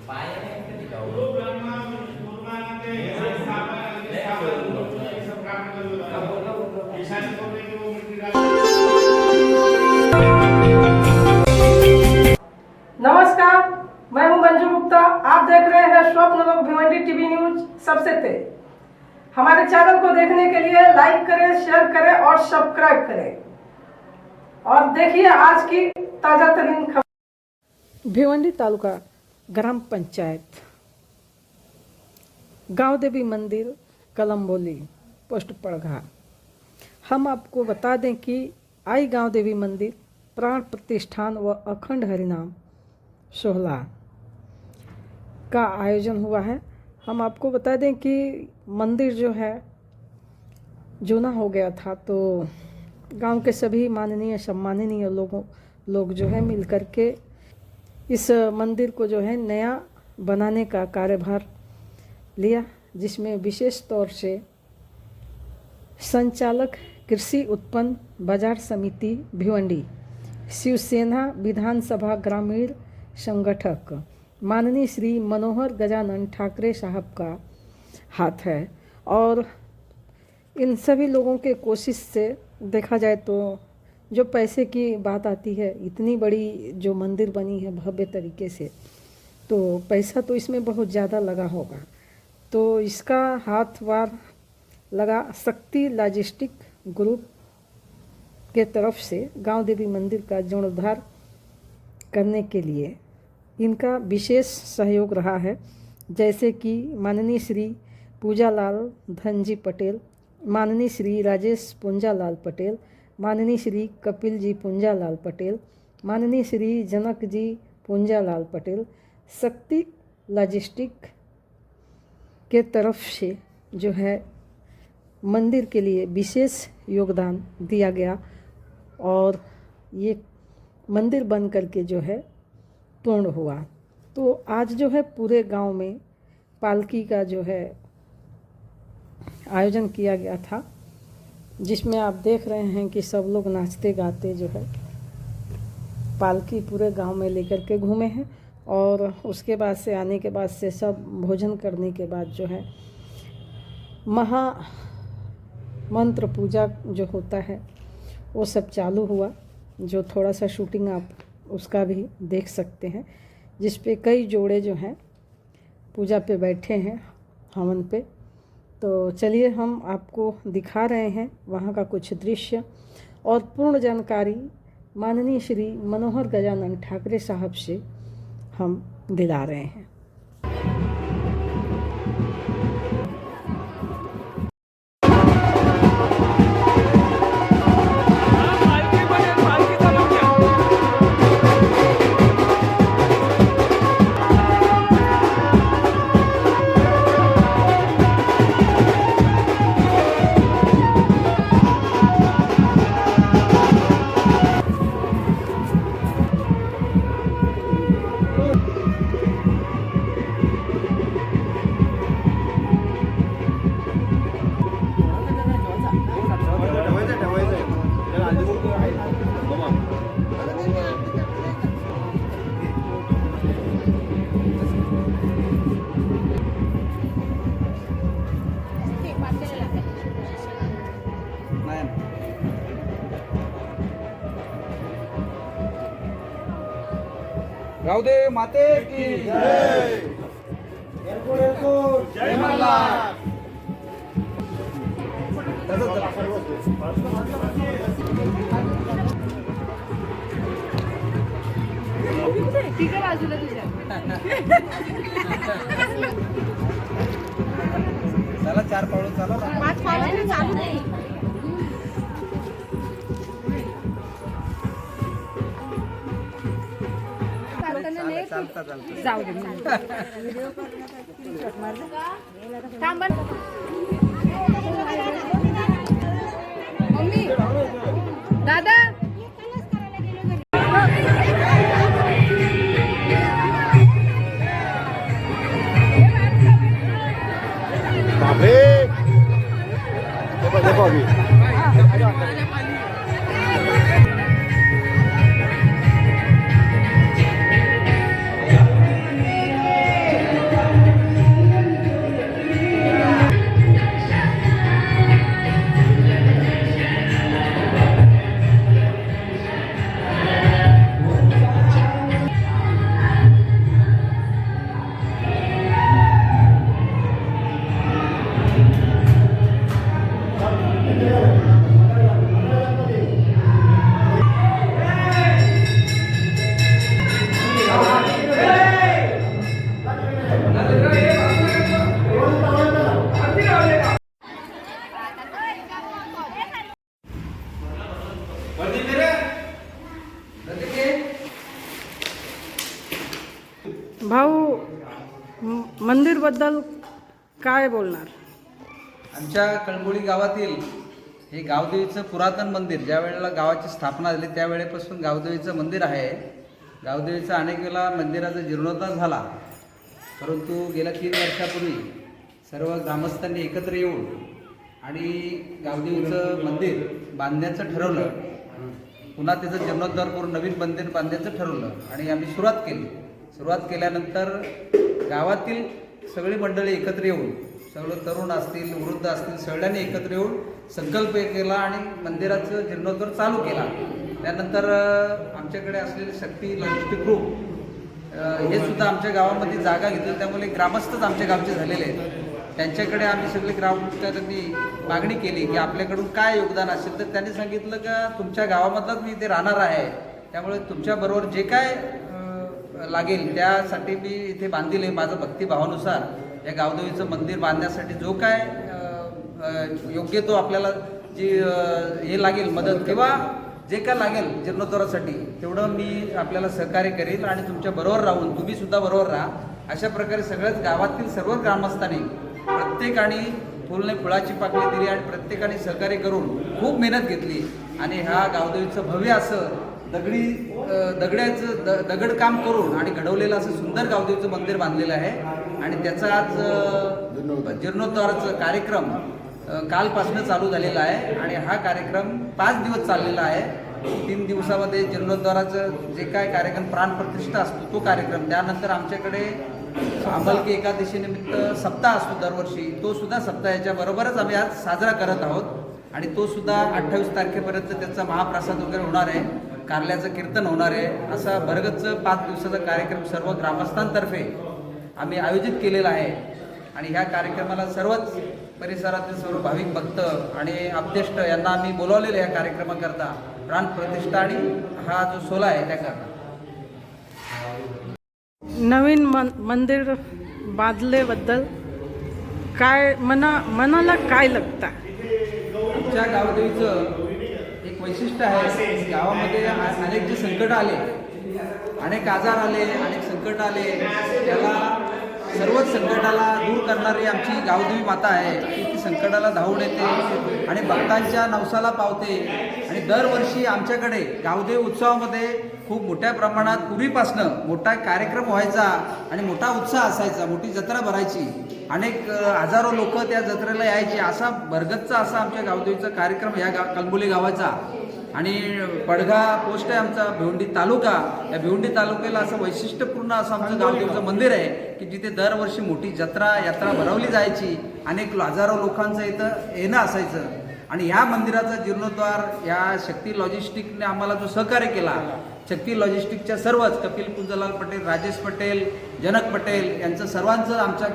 नमस्कार, मैं हूं मंजू गुप्ता। आप देख रहे हैं स्वप्न लोक भिवंडी टीवी न्यूज सबसे तेज। हमारे चैनल को देखने के लिए लाइक करें, शेयर करें और सब्सक्राइब करें और देखिए आज की ताजा तरीन खबर। भिवंडी तालुका ग्राम पंचायत गांव देवी मंदिर कलम्बोली पोस्ट पड़घा। हम आपको बता दें कि आई गांव देवी मंदिर प्राण प्रतिष्ठान व अखंड हरिनाम सोहला का आयोजन हुआ है। हम आपको बता दें कि मंदिर जो है जूना हो गया था, तो गांव के सभी माननीय सम्माननीय लोग जो है मिल कर के इस मंदिर को जो है नया बनाने का कार्यभार लिया, जिसमें विशेष तौर से संचालक कृषि उत्पन्न बाजार समिति भिवंडी, शिवसेना विधानसभा ग्रामीण संगठक माननीय श्री मनोहर गजानन ठाकरे साहब का हाथ है। और इन सभी लोगों के कोशिश से देखा जाए तो जो पैसे की बात आती है, इतनी बड़ी जो मंदिर बनी है भव्य तरीके से, तो पैसा तो इसमें बहुत ज़्यादा लगा होगा। तो इसका हाथ वार लगा शक्ति लॉजिस्टिक ग्रुप के तरफ से गांव देवी मंदिर का जीर्णोद्धार करने के लिए इनका विशेष सहयोग रहा है। जैसे कि माननीय श्री पूजालाल धनजी पटेल, माननीय श्री राजेश पुंजालाल पटेल, माननीय श्री कपिल जी पुंजालाल पटेल, माननीय श्री जनक जी पुंजालाल पटेल, शक्ति लॉजिस्टिक के तरफ से जो है मंदिर के लिए विशेष योगदान दिया गया और ये मंदिर बन करके जो है पूर्ण हुआ। तो आज जो है पूरे गांव में पालकी का जो है आयोजन किया गया था, जिसमें आप देख रहे हैं कि सब लोग नाचते गाते जो है पालकी पूरे गांव में लेकर के घूमे हैं। और उसके बाद से आने के बाद से सब भोजन करने के बाद जो है महा मंत्र पूजा जो होता है वो सब चालू हुआ, जो थोड़ा सा शूटिंग आप उसका भी देख सकते हैं, जिस पे कई जोड़े जो हैं पूजा पे बैठे हैं हवन पे। तो चलिए हम आपको दिखा रहे हैं वहाँ का कुछ दृश्य और पूर्ण जानकारी माननीय श्री मनोहर गजानन ठाकरे साहब से हम दिला रहे हैं। गावदे माते की जय, जय मल्हार। ठीक आहे बाजूला तुझ्या चला 4 पावलं चला, 5 पावलं चालू नाही। चालता जाऊ दे थांब मम्मी दादा देखो अभी भाऊ मंदिरबद्दल काय बोलणार? आमच्या कळंबोळी गावातील हे गावदेवीचं पुरातन मंदिर, ज्या वेळेला गावाची स्थापना झाली त्यावेळेपासून गावदेवीचं मंदिर आहे. गावदेवीचा अनेक वेळा मंदिराचा जीर्णोद्धार झाला, परंतु गेल्या 3 वर्षापूर्वी सर्व ग्रामस्थांनी एकत्र येऊन आणि गावदेवीचं मंदिर बांधण्याचं ठरवलं. पुन्हा त्याचं जीर्णोद्धार करून नवीन मंदिर बांधण्याचं ठरवलं आणि आम्ही सुरुवात केली. सुरुवात केल्यानंतर गावातील सगळी मंडळी एकत्र येऊन, सगळं तरुण असतील, वृद्ध असतील, सगळ्यांनी एकत्र येऊन संकल्प केला आणि मंदिराचं जीर्णोद्धार चालू केला. त्यानंतर आमच्याकडे असलेले शक्ती लॉजिस्टिक ग्रुप हे सुद्धा आमच्या गावामध्ये जागा घेतली, त्यामुळे ग्रामस्थच आमच्या गावचे झालेले आहेत. त्यांच्याकडे आम्ही सगळे ग्रामस्थांनी मागणी केली की आपल्याकडून काय योगदान असेल, तर त्यांनी सांगितलं का तुमच्या गावामधलाच मी इथे राहणार आहे, त्यामुळे तुमच्याबरोबर जे काय लागेल त्यासाठी मी इथे बांधील आहे. माझं भक्तिभावानुसार या गावदेवीचं मंदिर बांधण्यासाठी जो काय योग्य तो आपल्याला जी हे लागेल मदत किंवा जे काय लागेल जीर्णोद्धारासाठी तेवढं मी आपल्याला सहकार्य करेल आणि तुमच्या बरोबर राहून तुम्ही सुद्धा बरोबर राहा. अशा प्रकारे सगळ्याच गावातील सर्व ग्रामस्थांनी प्रत्येकाने फुलने फुलाची पाकळी दिली आणि प्रत्येकाने सहकार्य करून खूप मेहनत घेतली आणि ह्या गावदेवीचं भव्य असं दगडकाम करून आणि घडवलेलं असं सुंदर गावदेवीचं मंदिर बांधलेलं आहे. आणि त्याचा आज जीर्णोद्धाराचा कार्यक्रम कालपासून चालू झालेला आहे आणि हा कार्यक्रम 5 दिवस चाललेला आहे. 3 दिवसामध्ये जीर्णोद्धाराचं जे काय कार्यक्रम प्राणप्रतिष्ठा असतो तो कार्यक्रम, त्यानंतर आमच्याकडे अंबलकी एकादशी निमित्त सप्ताह असतो दरवर्षी, तो सुद्धा सप्ताह याच्या बरोबरच आम्ही आज साजरा करत आहोत आणि तो सुद्धा 28 तारखेपर्यंत त्याचा महाप्रसाद वगैरे होणार आहे, कारल्याचं कीर्तन होणार आहे. असा भरगच्च 5 दिवसाचा कार्यक्रम सर्व ग्रामस्थांतर्फे आम्ही आयोजित केलेला आहे आणि ह्या कार्यक्रमाला सर्वच परिसरातील सर्व भाविक भक्त आणि आप्तेष्ट यांना आम्ही बोलावलेले या कार्यक्रमाकरता प्राणप्रतिष्ठा आणि हा जो सोहळा आहे त्याकरता. नवीन मंदिर बांधलेबद्दल काय मनाला काय लागतं? आमच्या गावदेवीचं एक वैशिष्ट्य आहे, गावामध्ये अनेक जे संकट आले, अनेक आजार आले, अनेक संकट आले, त्याला सर्वच संकटाला दूर करणारी आमची गावदेवी माता आहे की ती संकटाला धावून येते आणि भक्तांच्या नवसाला पावते. आणि दरवर्षी आमच्याकडे गावदेव उत्सवामध्ये खूप मोठ्या प्रमाणात पूर्वीपासनं मोठा कार्यक्रम व्हायचा आणि मोठा उत्साह असायचा, मोठी जत्रा भरायची, अनेक हजारो लोक त्या जत्रेला यायचे. असा भरगच्चा असा आमच्या गावदेवीचा कार्यक्रम या कळंबोली गावाचा. आणि पडघा पोस्ट आहे आमचा भिवंडी तालुका, या भिवंडी तालुक्याला असं वैशिष्ट्यपूर्ण असं आमचं गावदेवीचं मंदिर आहे की जिथे दरवर्षी मोठी यात्रा भरवली जायची, अनेक हजारो लोकांचं इथं येणं असायचं. आणि ह्या मंदिराचा जीर्णोद्धार या शक्ती लॉजिस्टिकने आम्हाला जो सहकार्य केला, शक्ती लॉजिस्टिकच्या सर्वच कपिल कुंजलाल पटेल, राजेश पटेल, जनक पटेल यांचं सर्वांचं आमच्या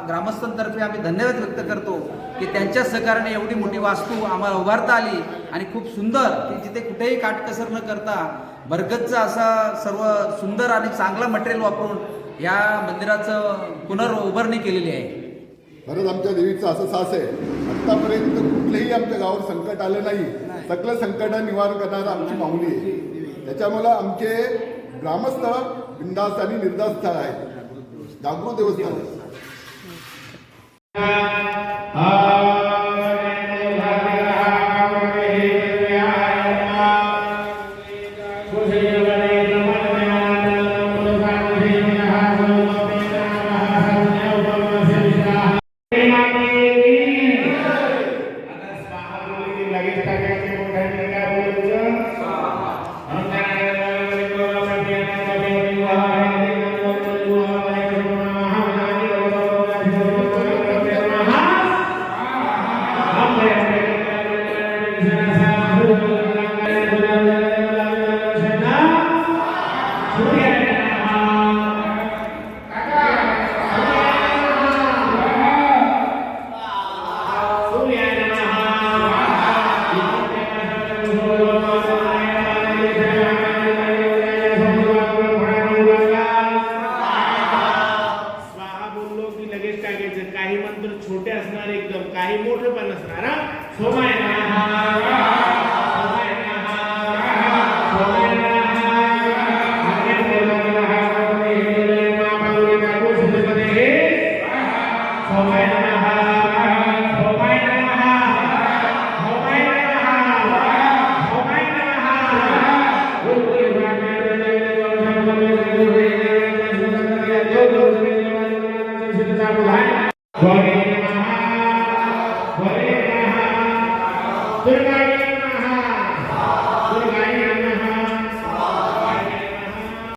ग्रामस्थांतर्फे आम्ही धन्यवाद व्यक्त करतो की त्यांच्या सहकार्याने एवढी मोठी वास्तू आम्हाला उभारता आली आणि खूप सुंदर की जिथे कुठेही काटकसर न करता भरगच्च असा सर्व सुंदर आणि चांगलं मटेरियल वापरून या मंदिराचं पुनर्उभारणी केलेली आहे. खरंच आमच्या देवीचं असं सास आहे, आत्तापर्यंत कुठलंही आमच्या गावावर संकट आलं नाही, सगळं संकट निवारण करणारं आमची माऊली आहे. त्याच्यामुळं आमचे ग्रामस्थ बिंदास्त आणि निर्धास्त आहेत, जागृत देवस्थान आहे. काही मंत्र छोटे असणार एकदम, काही मोठे पण असणार. सोमाय सावधान वरे नमः दुर्गाय